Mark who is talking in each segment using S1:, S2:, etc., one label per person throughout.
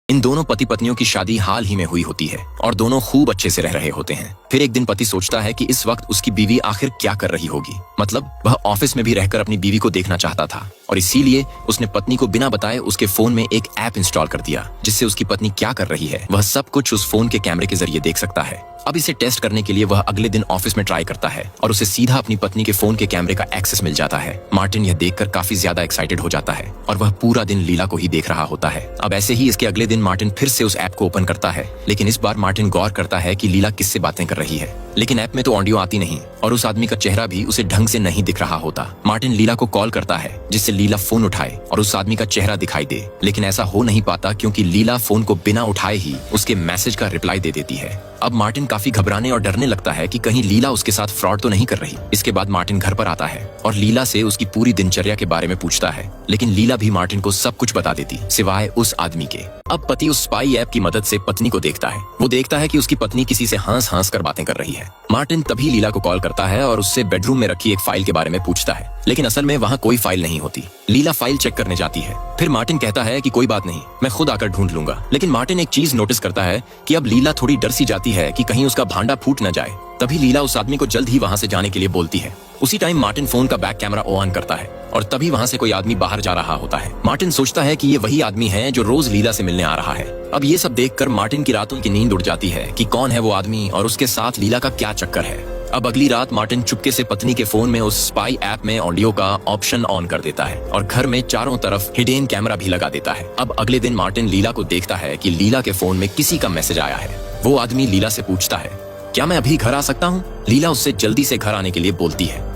S1: इन दोनों पति पत्नियों की शादी हाल ही में हुई होती है और दोनों खूब अच्छे से रह रहे होते हैं। फिर एक दिन पति सोचता है कि इस वक्त उसकी बीवी आखिर क्या कर रही होगी। मतलब वह ऑफिस में भी रहकर अपनी बीवी को देखना चाहता था और इसीलिए उसने पत्नी को बिना बताए उसके फोन में एक ऐप इंस्टॉल कर दिया, जिससे उसकी पत्नी क्या कर रही है वह सब कुछ उस फोन के कैमरे के जरिए देख सकता है। अब इसे टेस्ट करने के लिए वह अगले दिन ऑफिस में ट्राई करता है और उसे सीधा अपनी पत्नी के फोन के कैमरे का एक्सेस मिल जाता है। मार्टिन यह देखकर काफी ज्यादा एक्साइटेड हो जाता है और वह पूरा दिन लीला को ही देख रहा होता है। अब ऐसे ही इसके अगले दिन मार्टिन फिर से उस ऐप को ओपन करता है, लेकिन इस बार मार्टिन गौर करता है कि लीला किससे बातें कर रही है, लेकिन ऐप में तो ऑडियो आती नहीं और उस आदमी का चेहरा भी उसे ढंग से नहीं दिख रहा होता। मार्टिन लीला को कॉल करता है जिससे लीला फोन उठाए और उस आदमी का चेहरा दिखाई दे, लेकिन ऐसा हो नहीं पाता क्योंकि लीला फोन को बिना उठाए ही उसके मैसेज का रिप्लाई दे देती है। अब मार्टिन काफी घबराने और डरने लगता है कि कहीं लीला उसके साथ फ्रॉड तो नहीं कर रही। इसके बाद मार्टिन घर पर आता है और लीला से उसकी पूरी दिनचर्या के बारे में पूछता है, लेकिन लीला भी मार्टिन को सब कुछ बता देती सिवाय उस आदमी के। अब पति उस स्पाई ऐप की मदद से पत्नी को देखता है। वो देखता है कि उसकी पत्नी किसी से हंस हंस कर बातें कर रही है। मार्टिन तभी लीला को कॉल करता है और उससे बेडरूम में रखी एक फाइल के बारे में पूछता है, लेकिन असल में वहाँ कोई फाइल नहीं होती। लीला फाइल चेक करने जाती है। फिर मार्टिन कहता है कि कोई बात नहीं, मैं खुद आकर ढूंढ लूंगा। लेकिन मार्टिन एक चीज नोटिस करता है कि अब लीला थोड़ी डर सी जाती है कि कहीं उसका भांडा फूट न जाए। तभी लीला उस आदमी को जल्द ही वहाँ से जाने के लिए बोलती है। उसी टाइम मार्टिन फोन का बैक कैमरा ऑन करता है और तभी वहाँ से कोई आदमी बाहर जा रहा होता है। मार्टिन सोचता है कि ये वही आदमी है जो रोज लीला से मिलने आ रहा है। अब ये सब देखकर मार्टिन की रातों की नींद उड़ जाती है कि कौन है वो आदमी और उसके साथ लीला का क्या चक्कर है। अब अगली रात मार्टिन चुपके से पत्नी के फोन में उस स्पाई ऐप में ऑडियो का ऑप्शन ऑन कर देता है और घर में चारों तरफ हिडन कैमरा भी लगा देता है। अब अगले दिन मार्टिन लीला को देखता है कि लीला के फोन में किसी का मैसेज आया है। वो आदमी लीला से पूछता है, क्या मैं अभी घर आ सकता हूँ? लीला उससे जल्दी से घर आने के लिए बोलती है।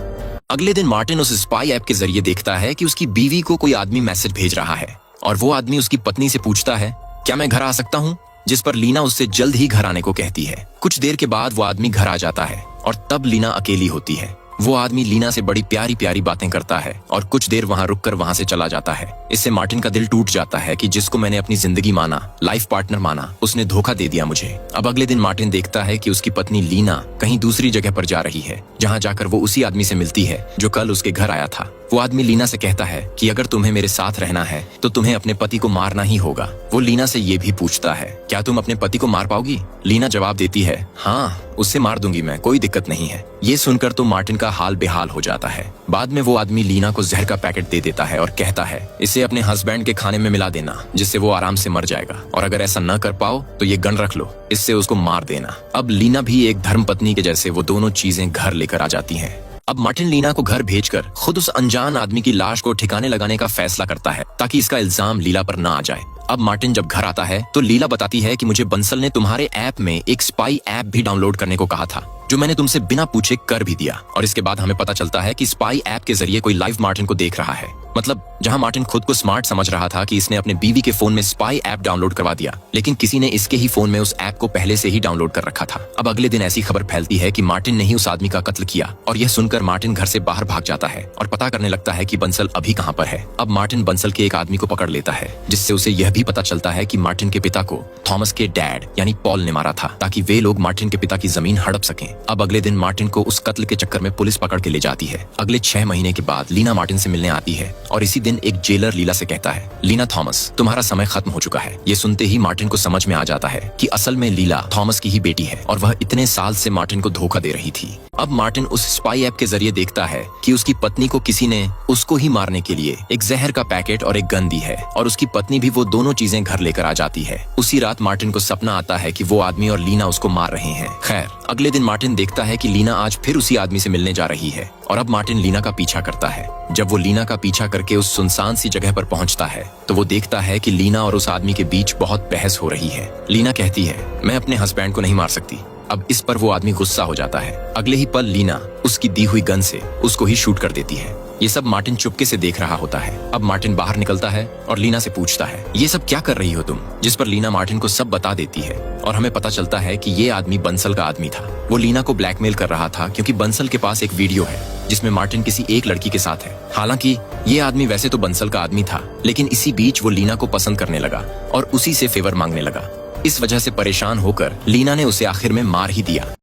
S1: अगले दिन मार्टिन उस स्पाई ऐप के जरिए देखता है कि उसकी बीवी को कोई आदमी मैसेज भेज रहा है और वो आदमी उसकी पत्नी से पूछता है, क्या मैं घर आ सकता हूँ? जिस पर लीना उससे जल्द ही घर आने को कहती है। कुछ देर के बाद वो आदमी घर आ जाता है और तब लीना अकेली होती है। वो आदमी लीना से बड़ी प्यारी प्यारी बातें करता है और कुछ देर वहाँ रुककर वहाँ से चला जाता है। इससे मार्टिन का दिल टूट जाता है कि जिसको मैंने अपनी जिंदगी माना, लाइफ पार्टनर माना, उसने धोखा दे दिया मुझे। अब अगले दिन मार्टिन देखता है कि उसकी पत्नी लीना कहीं दूसरी जगह पर जा रही है, जहाँ जाकर वो उसी आदमी से मिलती है जो कल उसके घर आया था। वो आदमी लीना से कहता है कि अगर तुम्हें मेरे साथ रहना है तो तुम्हें अपने पति को मारना ही होगा। वो लीना से ये भी पूछता है, क्या तुम अपने पति को मार पाओगी? लीना जवाब देती है, हाँ, उससे मार दूंगी मैं, कोई दिक्कत नहीं है। ये सुनकर तो मार्टिन का हाल बेहाल हो जाता है। बाद में वो आदमी लीना को जहर का पैकेट दे देता है और कहता है, इसे अपने हस्बैंड के खाने में मिला देना, जिससे वो आराम से मर जाएगा, और अगर ऐसा न कर पाओ तो ये गन रख लो, इससे उसको मार देना। अब लीना भी एक धर्म पत्नी के जैसे वो दोनों चीजें घर लेकर आ जाती हैं। अब मार्टिन लीना को घर भेजकर खुद उस अनजान आदमी की लाश को ठिकाने लगाने का फैसला करता है ताकि इसका इल्जाम लीला पर ना आ जाए। अब मार्टिन जब घर आता है तो लीला बताती है कि मुझे बंसल ने तुम्हारे ऐप में एक स्पाई ऐप भी डाउनलोड करने को कहा था, जो मैंने तुमसे बिना पूछे कर भी दिया। और इसके बाद हमें पता चलता है कि स्पाई ऐप के जरिए कोई लाइव मार्टिन को देख रहा है। मतलब जहां मार्टिन खुद को स्मार्ट समझ रहा था कि इसने अपने बीवी के फोन में स्पाई ऐप डाउनलोड करवा दिया, लेकिन किसी ने इसके ही फोन में उस ऐप को पहले से ही डाउनलोड कर रखा था। अब अगले दिन ऐसी खबर फैलती है कि मार्टिन ने ही उस आदमी का कत्ल किया और यह सुनकर मार्टिन घर से बाहर भाग जाता है और पता करने लगता है कि बंसल अभी कहां पर है। अब मार्टिन बंसल के एक आदमी को पकड़ लेता है, जिससे उसे यह भी पता चलता है कि मार्टिन के पिता को थॉमस के डैड यानी पॉल ने मारा था, ताकि वे लोग मार्टिन के पिता की जमीन हड़प सकें। अब अगले दिन मार्टिन को उस कत्ल के चक्कर में पुलिस पकड़ के ले जाती है। अगले 6 महीने के बाद लीना मार्टिन से मिलने आती है और इसी दिन एक जेलर लीला से कहता है, लीना थॉमस, तुम्हारा समय खत्म हो चुका है। ये सुनते ही मार्टिन को समझ में आ जाता है कि असल में लीला थॉमस की ही बेटी है और वह इतने साल से मार्टिन को धोखा दे रही थी। अब मार्टिन उस स्पाई ऐप के जरिए देखता है कि उसकी पत्नी को किसी ने उसको ही मारने के लिए एक जहर का पैकेट और एक गन दी है और उसकी पत्नी भी वो दोनों चीजें घर लेकर आ जाती है। उसी रात मार्टिन को सपना आता है कि वो आदमी और लीना उसको मार रहे हैं। खैर, अगले दिन मार्टिन देखता है कि लीना आज फिर उसी आदमी से मिलने जा रही है और अब मार्टिन लीना का पीछा करता है। जब वो लीना का पीछा करके उस सुनसान सी जगह पर पहुंचता है तो वो देखता है कि लीना और उस आदमी के बीच बहुत बहस हो रही है। लीना कहती है, मैं अपने हस्बैंड को नहीं मार सकती। अब इस पर वो आदमी गुस्सा हो जाता है। अगले ही पल लीना उसकी दी हुई गन से उसको ही शूट कर देती है। ये सब मार्टिन चुपके से देख रहा होता है। अब मार्टिन बाहर निकलता है और लीना से पूछता है, ये सब क्या कर रही हो तुम? जिस पर लीना मार्टिन को सब बता देती है और हमें पता चलता है कि ये आदमी बंसल का आदमी था। वो लीना को ब्लैकमेल कर रहा था क्योंकि बंसल के पास एक वीडियो है जिसमें मार्टिन किसी एक लड़की के साथ है। हालांकि ये आदमी वैसे तो बंसल का आदमी था, लेकिन इसी बीच वो लीना को पसंद करने लगा और उसी से फेवर मांगने लगा। इस वजह से परेशान होकर लीना ने उसे आखिर में मार ही दिया।